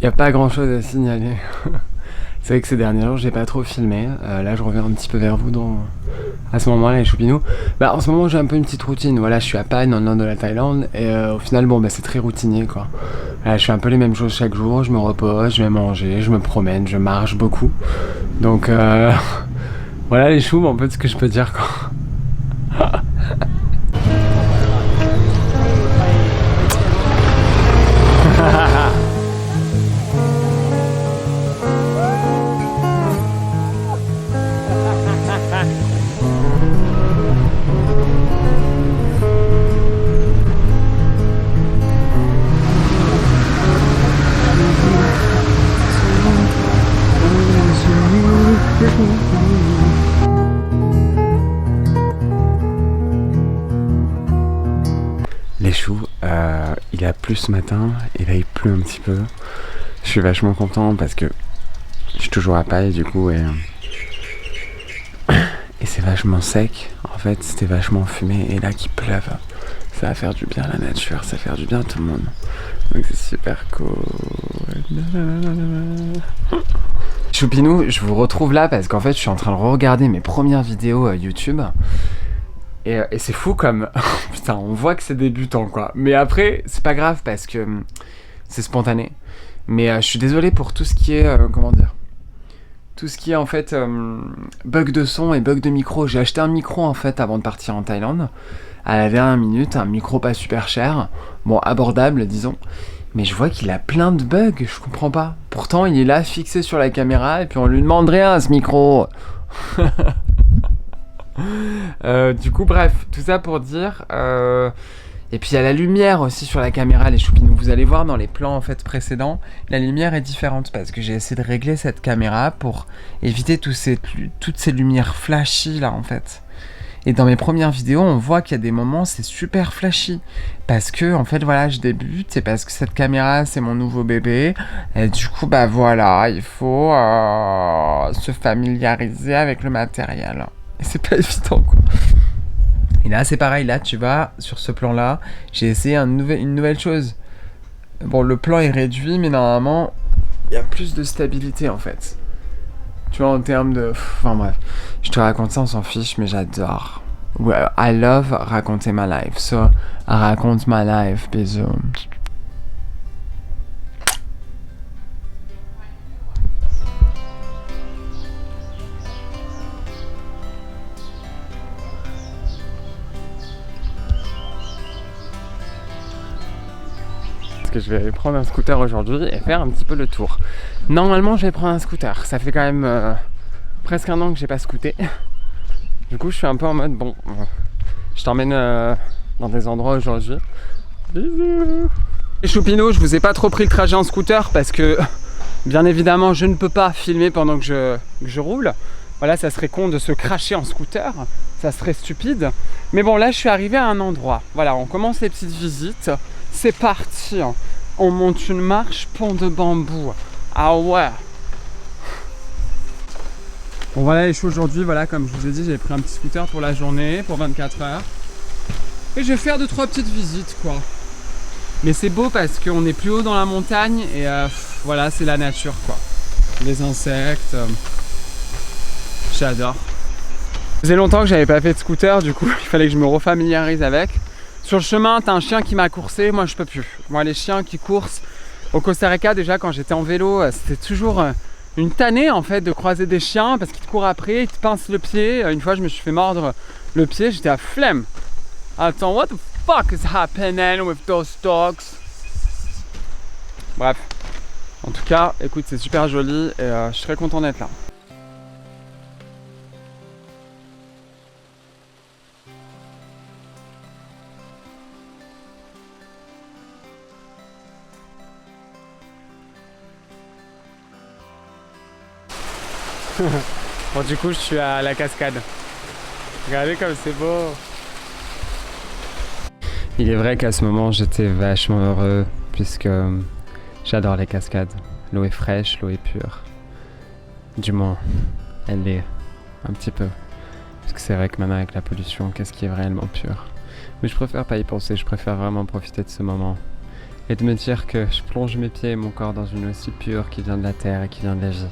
Il n'y a pas grand chose à signaler. C'est vrai que ces derniers jours, j'ai pas trop filmé. Là, je reviens un petit peu vers vous à ce moment-là, les choupinous. Bah, en ce moment, j'ai un peu une petite routine. Voilà, je suis à Pai, dans le nord de la Thaïlande. Et au final, bon, bah, c'est très routinier, quoi. Je fais un peu les mêmes choses chaque jour. Je me repose, je vais manger, je me promène, je marche beaucoup. Donc, voilà les choux, un peu de ce que je peux dire, quoi. Les choux, il a plu ce matin et là il pleut un petit peu. Je suis vachement content parce que je suis toujours à Pai du coup et c'est vachement sec. En fait c'était vachement fumé et là qu'il pleuve, ça va faire du bien à la nature, ça va faire du bien à tout le monde. Donc c'est super cool. Choupinous, je vous retrouve là parce qu'en fait je suis en train de regarder mes premières vidéos YouTube. Et c'est fou comme... Putain, on voit que c'est débutant, quoi. Mais après, c'est pas grave parce que c'est spontané. Mais je suis désolé pour tout ce qui est... comment dire ? Tout ce qui est, en fait, bug de son et bug de micro. J'ai acheté un micro, en fait, avant de partir en Thaïlande. À la dernière minute, un micro pas super cher. Bon, abordable, disons. Mais je vois qu'il a plein de bugs, je comprends pas. Pourtant, il est là, fixé sur la caméra, et puis on lui demande rien à ce micro. Du coup, bref, tout ça pour dire... Et puis il y a la lumière aussi sur la caméra, les choupinous. Vous allez voir dans les plans en fait précédents, la lumière est différente parce que j'ai essayé de régler cette caméra pour éviter toutes ces lumières flashy là en fait. Et dans mes premières vidéos, on voit qu'il y a des moments c'est super flashy parce que en fait voilà, je débute et parce que cette caméra c'est mon nouveau bébé et du coup bah voilà, il faut se familiariser avec le matériel. Et c'est pas évident quoi. Et là c'est pareil, là tu vois, sur ce plan là, j'ai essayé une nouvelle chose. Bon le plan est réduit mais normalement il y a plus de stabilité en fait. Tu vois en termes de... Enfin bref, je te raconte ça, on s'en fiche mais j'adore. Ouais, I love raconter ma life, so raconte ma life, bisous. Que je vais aller prendre un scooter aujourd'hui et faire un petit peu le tour. Normalement je vais prendre un scooter, ça fait quand même presque un an que j'ai pas scooté. Du coup je suis un peu en mode bon, je t'emmène dans des endroits aujourd'hui. Bisous. Les choupinous, je vous ai pas trop pris le trajet en scooter parce que bien évidemment je ne peux pas filmer pendant que je roule. Voilà, ça serait con de se cracher en scooter, ça serait stupide. Mais bon là je suis arrivé à un endroit, voilà, on commence les petites visites. C'est parti, on monte une marche, pont de bambou. Ah ouais. Bon voilà les choux aujourd'hui, voilà comme je vous ai dit, j'ai pris un petit scooter pour la journée, pour 24 heures. Et je vais faire 2-3 petites visites quoi. Mais c'est beau parce qu'on est plus haut dans la montagne et voilà c'est la nature quoi. Les insectes, j'adore. Ça faisait longtemps que j'avais pas fait de scooter, du coup il fallait que je me refamiliarise avec. Sur le chemin, t'as un chien qui m'a coursé, moi je peux plus. Moi les chiens qui coursent, au Costa Rica déjà quand j'étais en vélo, c'était toujours une tannée en fait de croiser des chiens parce qu'ils te courent après, ils te pincent le pied. Une fois je me suis fait mordre le pied, j'étais à flemme. Attends, what the fuck is happening with those dogs? Bref, en tout cas, écoute c'est super joli et je suis très content d'être là. Bon du coup je suis à la cascade. Regardez comme c'est beau. Il est vrai qu'à ce moment j'étais vachement heureux puisque j'adore les cascades. L'eau est fraîche, l'eau est pure. Du moins, elle l'est un petit peu. Parce que c'est vrai que maintenant avec la pollution, qu'est-ce qui est réellement pur? Mais je préfère pas y penser, je préfère vraiment profiter de ce moment. et de me dire que je plonge mes pieds et mon corps dans une eau si pure qui vient de la terre et qui vient de la vie.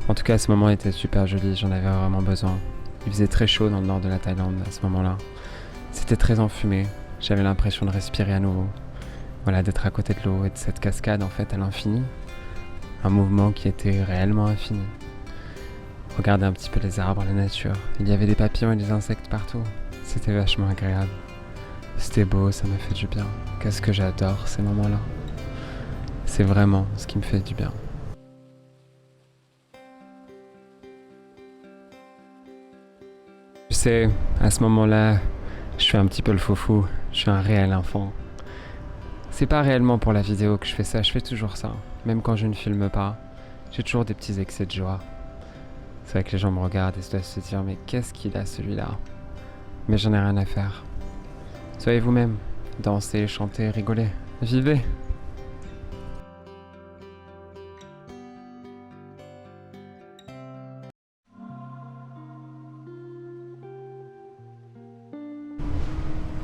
En tout cas, ce moment était super joli, j'en avais vraiment besoin. Il faisait très chaud dans le nord de la Thaïlande à ce moment-là. C'était très enfumé, j'avais l'impression de respirer à nouveau. Voilà, d'être à côté de l'eau et de cette cascade en fait à l'infini. Un mouvement qui était réellement infini. Regardez un petit peu les arbres, la nature. Il y avait des papillons et des insectes partout. C'était vachement agréable. C'était beau, ça m'a fait du bien. Qu'est-ce que j'adore ces moments-là. C'est vraiment ce qui me fait du bien. Tu sais, à ce moment-là, je suis un petit peu le fou-fou. Je suis un réel enfant. C'est pas réellement pour la vidéo que je fais ça, je fais toujours ça. Même quand je ne filme pas, j'ai toujours des petits excès de joie. C'est vrai que les gens me regardent et se doivent se dire mais qu'est-ce qu'il a celui-là? Mais j'en ai rien à faire. Soyez vous-même, dansez, chantez, rigolez, vivez.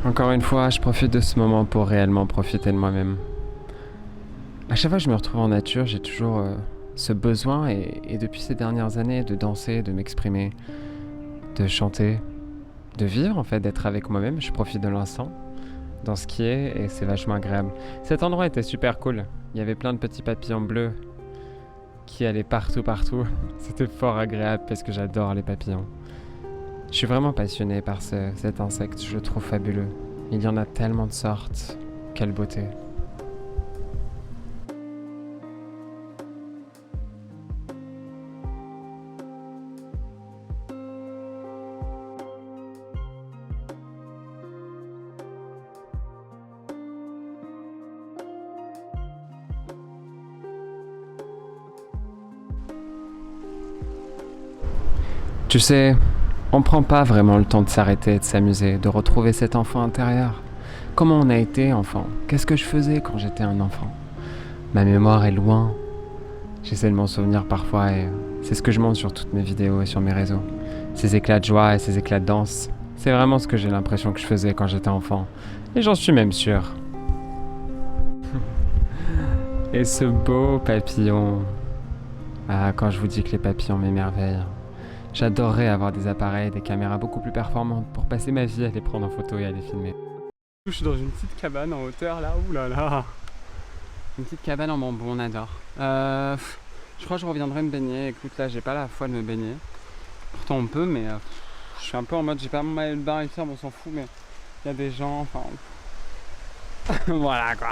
Encore une fois, je profite de ce moment pour réellement profiter de moi-même. À chaque fois que je me retrouve en nature, j'ai toujours ce besoin, et depuis ces dernières années, de danser, de m'exprimer, de chanter, de vivre en fait, d'être avec moi-même. Je profite de l'instant, dans ce qui est, et c'est vachement agréable. Cet endroit était super cool. Il y avait plein de petits papillons bleus qui allaient partout. C'était fort agréable parce que j'adore les papillons. Je suis vraiment passionné par cet insecte, je le trouve fabuleux. Il y en a tellement de sortes. Quelle beauté. Tu sais, on prend pas vraiment le temps de s'arrêter et de s'amuser, de retrouver cet enfant intérieur. Comment on a été enfant? Qu'est-ce que je faisais quand j'étais un enfant? Ma mémoire est loin. J'essaie de m'en souvenir parfois et c'est ce que je montre sur toutes mes vidéos et sur mes réseaux. Ces éclats de joie et ces éclats de danse, c'est vraiment ce que j'ai l'impression que je faisais quand j'étais enfant. Et j'en suis même sûr. Et ce beau papillon. Ah, quand je vous dis que les papillons m'émerveillent. J'adorerais avoir des appareils, des caméras beaucoup plus performantes pour passer ma vie à les prendre en photo et à les filmer. Je suis dans une petite cabane en hauteur là, oulala. Une petite cabane en bambou, on adore. Je crois que je reviendrai me baigner. Écoute, là j'ai pas la foi de me baigner. Pourtant on peut, mais je suis un peu en mode j'ai pas mon maillot de bain et tout ça, on s'en fout, mais il y a des gens, enfin. Voilà quoi.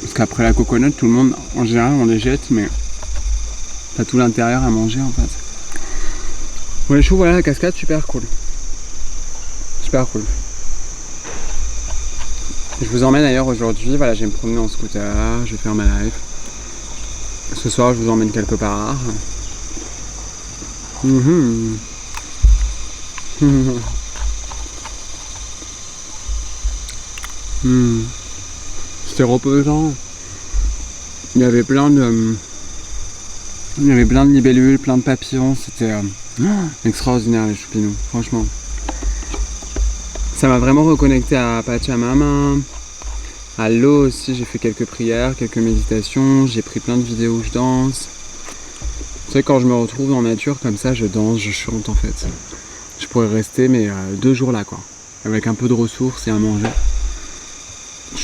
Parce qu'après la coconut, tout le monde en général on les jette, mais t'as tout l'intérieur à manger en fait. Ouais, je trouve voilà la cascade super cool. Super cool. Je vous emmène d'ailleurs aujourd'hui, voilà, je vais me promener en scooter, je vais faire ma live. Ce soir je vous emmène quelque part. C'était reposant. Il y avait plein de libellules, plein de papillons. C'était extraordinaire les choupinous, franchement. Ça m'a vraiment reconnecté à Pachamama, à l'eau aussi. J'ai fait quelques prières, quelques méditations. J'ai pris plein de vidéos où je danse. Tu sais, quand je me retrouve en nature comme ça, je danse, je chante en fait. Je pourrais rester mais 2 jours là quoi, avec un peu de ressources et à manger.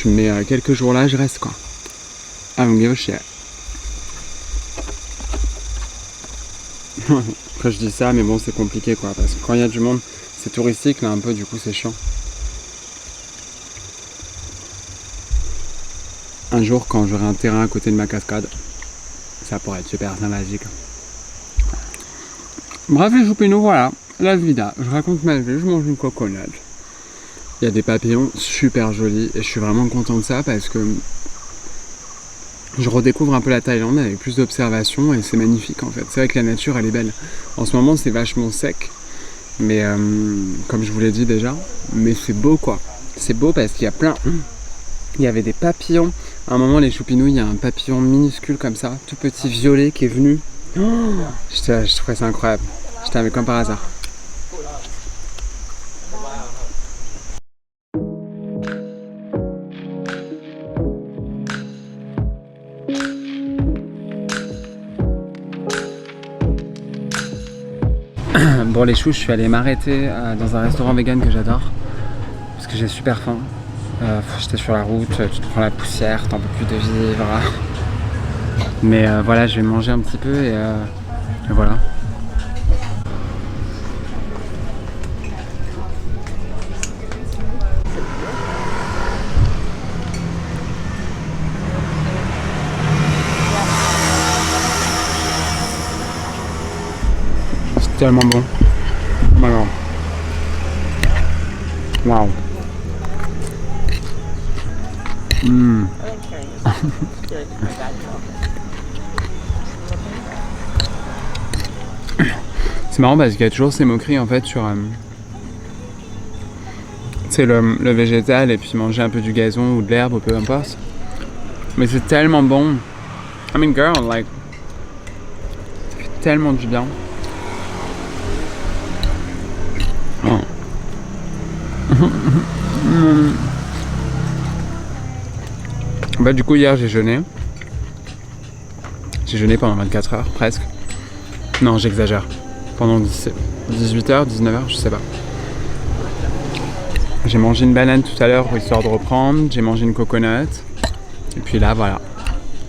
Mais quelques jours là, je reste quoi. I don't give a shit. Après je dis ça, mais bon c'est compliqué quoi, parce que quand il y a du monde, c'est touristique là un peu, du coup c'est chiant. Un jour quand j'aurai un terrain à côté de ma cascade, ça pourrait être super sympathique. Bref les choupinous, voilà, la vida, je raconte ma vie, je mange une coconut. Il y a des papillons super jolis et je suis vraiment content de ça parce que je redécouvre un peu la Thaïlande avec plus d'observation et c'est magnifique en fait. C'est vrai que la nature elle est belle. En ce moment c'est vachement sec, mais comme je vous l'ai dit déjà, mais c'est beau quoi. C'est beau parce qu'il y a plein... Il y avait des papillons. À un moment les choupinous, il y a un papillon minuscule comme ça, tout petit violet qui est venu. Oh, je trouvais ça incroyable. J'étais avec comme par hasard. Bon les choux, je suis allé m'arrêter dans un restaurant vegan que j'adore parce que j'ai super faim. J'étais sur la route, tu te prends la poussière, t'en peux plus de vivre. Mais voilà, je vais manger un petit peu et voilà. C'est tellement bon. Voilà. Waouh. Mmh. C'est marrant parce qu'il y a toujours ces moqueries en fait sur le végétal et puis manger un peu du gazon ou de l'herbe ou peu importe. Mais c'est tellement bon. I mean girl, like, ça fait tellement du bien. Oh. Bah du coup hier j'ai jeûné. J'ai jeûné pendant 24 heures presque. Non j'exagère. Pendant 18h, 19h, je sais pas. J'ai mangé une banane tout à l'heure histoire de reprendre. J'ai mangé une coconut. Et puis là voilà.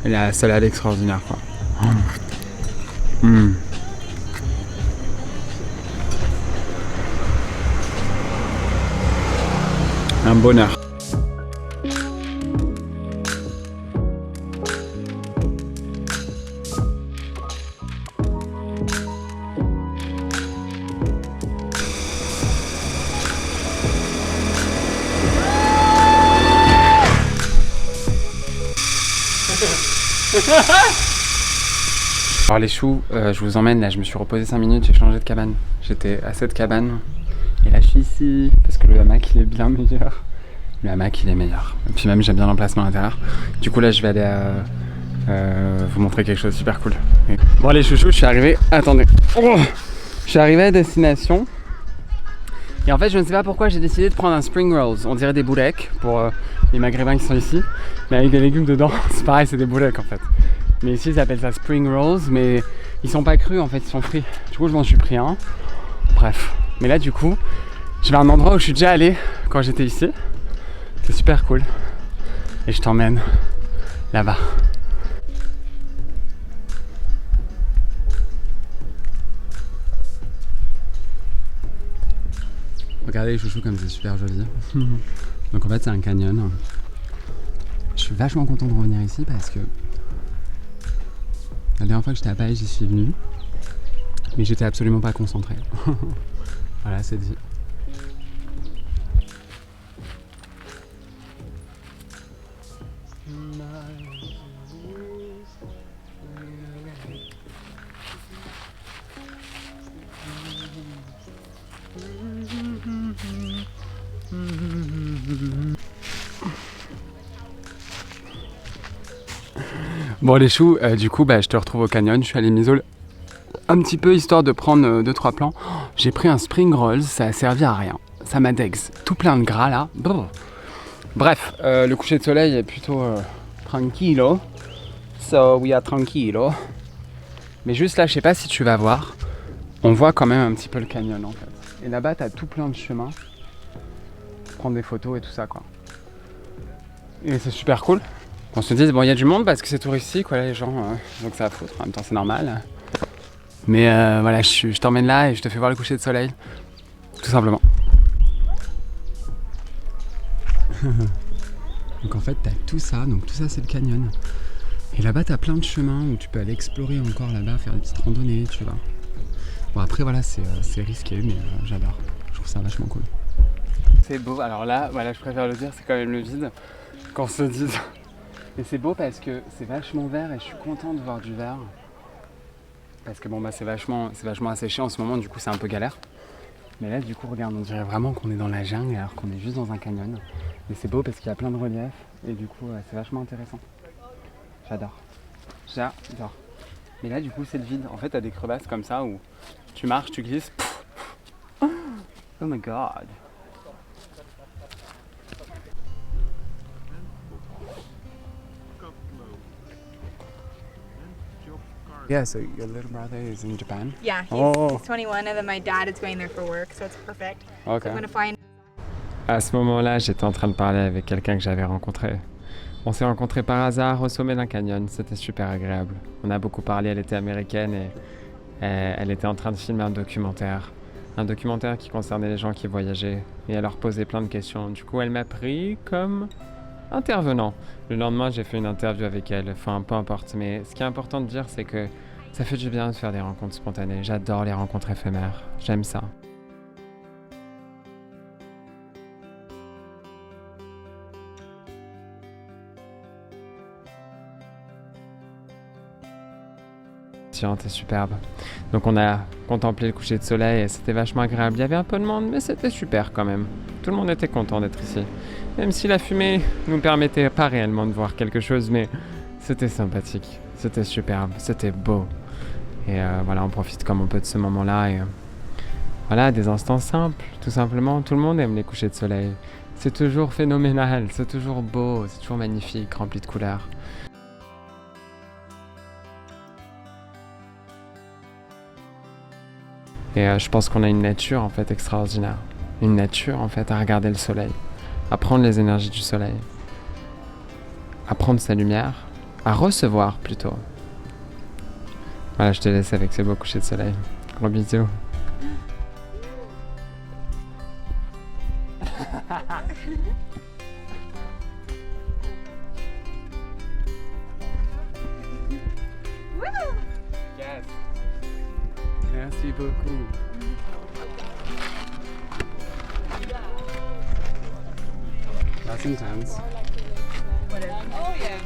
Et la salade extraordinaire quoi. Mmh. Un bonheur. Alors les choux, je vous emmène là, je me suis reposé 5 minutes, j'ai changé de cabane. J'étais à cette cabane et là je suis ici parce que le hamac il est bien meilleur. Le hamac il est meilleur. Et puis même j'aime bien l'emplacement à l'intérieur. Du coup là je vais aller vous montrer quelque chose de super cool. Bon les chouchous, je suis arrivé, attendez. Oh, je suis arrivé à destination. Et en fait je ne sais pas pourquoi j'ai décidé de prendre un spring rolls. On dirait des bouleks pour les maghrébins qui sont ici. Mais avec des légumes dedans, c'est pareil, c'est des bouleks en fait. Mais ici ils appellent ça spring rolls, mais ils sont pas crus en fait, ils sont frits. Du coup je m'en suis pris un. Bref. Mais là du coup, je vais à un endroit où je suis déjà allé quand j'étais ici. C'est super cool. Et je t'emmène là-bas. Regardez les chouchous comme c'est super joli. Donc en fait c'est un canyon. Je suis vachement content de revenir ici parce que la dernière fois que j'étais à Paris j'y suis venu. Mais j'étais absolument pas concentré. Voilà, c'est dit. Bon les choux, du coup je te retrouve au canyon, je suis allé m'isoler un petit peu histoire de prendre 2-3 plans. J'ai pris un spring rolls, ça a servi à rien, ça m'a dex, tout plein de gras là. Bref, le coucher de soleil est plutôt tranquillo, so we are tranquillo. Mais juste là, je sais pas si tu vas voir, on voit quand même un petit peu le canyon en fait. Et là-bas t'as tout plein de chemins, prendre des photos et tout ça quoi. Et c'est super cool. On se dit, bon, il y a du monde parce que c'est touristique, voilà, les gens, donc ça va foutre, en même temps c'est normal. Mais voilà, je t'emmène là et je te fais voir le coucher de soleil, tout simplement. Donc en fait, t'as tout ça, donc tout ça c'est le canyon. Et là-bas, t'as plein de chemins où tu peux aller explorer encore là-bas, faire des petites randonnées, tu vois. Bon après voilà, c'est risqué, mais j'adore, je trouve ça vachement cool. C'est beau, alors là, voilà, je préfère le dire, c'est quand même le vide, qu'on se dise. Et c'est beau parce que c'est vachement vert et je suis content de voir du vert. Parce que bon bah c'est vachement asséché en ce moment, du coup c'est un peu galère. Mais là du coup regarde, on dirait vraiment qu'on est dans la jungle alors qu'on est juste dans un canyon. Et c'est beau parce qu'il y a plein de reliefs et du coup c'est vachement intéressant. J'adore. J'adore. Mais là du coup c'est le vide. En fait t'as des crevasses comme ça où tu marches, tu glisses. Oh my god. Yeah, so your little brother is in Japan? Yeah, he's 21 and then my dad is going there for work, so it's perfect. Okay. So I'm gonna find... À ce moment-là, j'étais en train de parler avec quelqu'un que j'avais rencontré. On s'est rencontrés par hasard au sommet d'un canyon, c'était super agréable. On a beaucoup parlé, elle était américaine et elle était en train de filmer un documentaire. Un documentaire qui concernait les gens qui voyageaient et elle leur posait plein de questions. Du coup, elle m'a pris comme intervenant. Le lendemain, j'ai fait une interview avec elle, enfin peu importe. Mais ce qui est important de dire, c'est que ça fait du bien de faire des rencontres spontanées. J'adore les rencontres éphémères, j'aime ça. Et superbe. Donc on a contemplé le coucher de soleil et c'était vachement agréable. Il y avait un peu de monde, mais c'était super quand même. Tout le monde était content d'être ici. Même si la fumée nous permettait pas réellement de voir quelque chose, mais c'était sympathique, c'était superbe, c'était beau. Et voilà, on profite comme on peut de ce moment-là. Et voilà, des instants simples, tout simplement. Tout le monde aime les couchers de soleil. C'est toujours phénoménal, c'est toujours beau, c'est toujours magnifique, rempli de couleurs. Et je pense qu'on a une nature en fait extraordinaire. Une nature en fait à regarder le soleil, à prendre les énergies du soleil, à prendre sa lumière, à recevoir plutôt. Voilà, je te laisse avec ce beau coucher de soleil. Gros bisous. Yes. Merci beaucoup. That's intense. Oh yeah.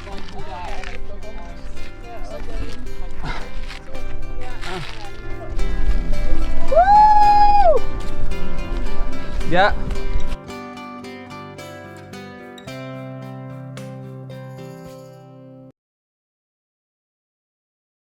Yeah.